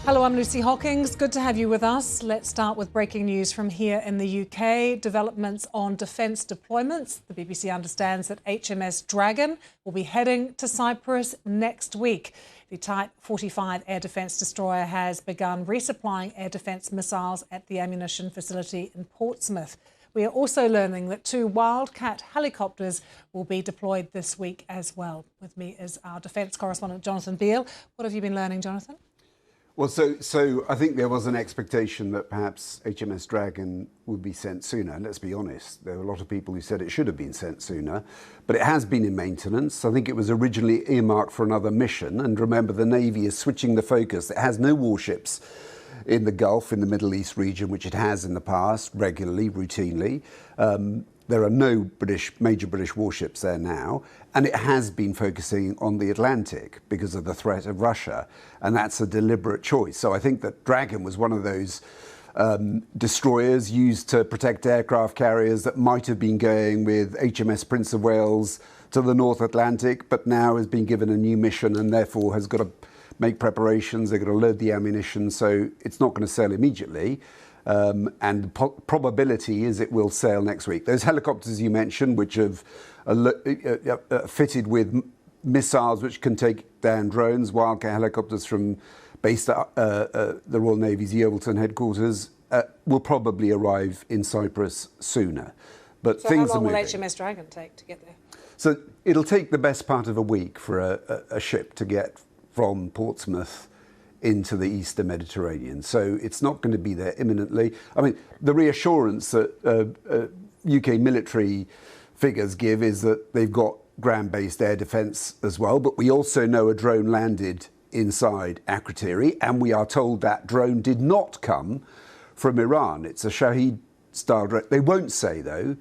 Hello, I'm Lucy Hockings. Good to have you with us. Let's start with breaking news from here in the UK. Developments on defence deployments. The BBC understands that HMS Dragon will be heading to Cyprus next week. The Type 45 air defence destroyer has begun resupplying air defence missiles at the ammunition facility in Portsmouth. We are also learning that 2 Wildcat helicopters will be deployed this week as well. With me is our defence correspondent, Jonathan Beale. What have you been learning, Jonathan? Well, so I think there was an expectation that perhaps HMS Dragon would be sent sooner. And let's be honest, there were a lot of people who said it should have been sent sooner, but it has been in maintenance. I think it was originally earmarked for another mission. And remember, the Navy is switching the focus. It has no warships in the Gulf, in the Middle East region, which it has in the past, regularly, routinely. There are no major British warships there now, and it has been focusing on the Atlantic because of the threat of Russia, and that's a deliberate choice. So I think that Dragon was one of those destroyers used to protect aircraft carriers that might have been going with HMS Prince of Wales to the North Atlantic, but now has been given a new mission and therefore has got to make preparations. They've got to load the ammunition, so it's not going to sail immediately. And the probability is it will sail next week. Those helicopters you mentioned, which have fitted with missiles which can take down drones, Wildcat helicopters based at the Royal Navy's Yeovilton headquarters, will probably arrive in Cyprus sooner. But so things how long are moving. will HMS Dragon take to get there? So it'll take the best part of a week for a ship to get from Portsmouth into the Eastern Mediterranean. So it's not going to be there imminently. I mean, the reassurance that UK military figures give is that they've got ground-based air defence as well, but we also know a drone landed inside Akrotiri, and we are told that drone did not come from Iran. It's a Shahed-style drone. They won't say, though,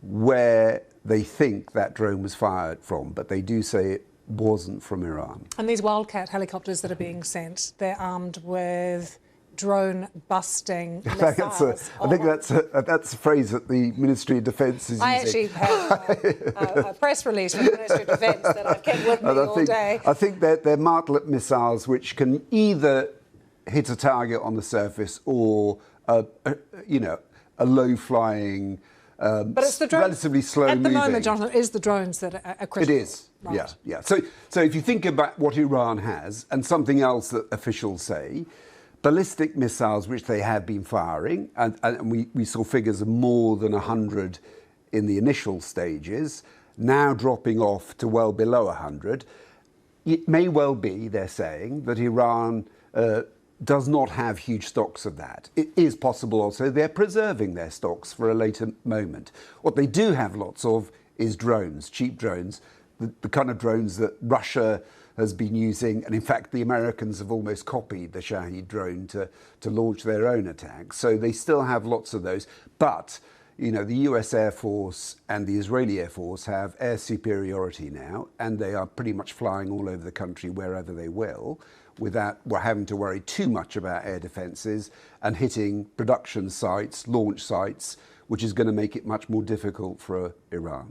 where they think that drone was fired from, but they do say it wasn't from Iran. And these Wildcat helicopters that are being sent, they're armed with drone-busting missiles. I think that's a phrase that the Ministry of Defence is using. I actually have a press release from the Ministry of Defence that I've kept with me all day. I think they're Martlet missiles which can either hit a target on the surface or, a low-flying, but it's the drones, relatively slow-moving. At the moment, Jonathan, it is the drones that are critical. It is, right. yeah. So if you think about what Iran has, and something else that officials say, ballistic missiles, which they have been firing, and we saw figures of more than 100 in the initial stages, now dropping off to well below 100. It may well be, they're saying, that Iran does not have huge stocks of that. It is possible also they're preserving their stocks for a later moment. What they do have lots of is drones, cheap drones, the kind of drones that Russia has been using, and in fact the Americans have almost copied the Shahed drone to launch their own attacks. So they still have lots of those, but the US Air Force and the Israeli Air Force have air superiority now, and they are pretty much flying all over the country wherever they will, without having to worry too much about air defences and hitting production sites, launch sites, which is going to make it much more difficult for Iran.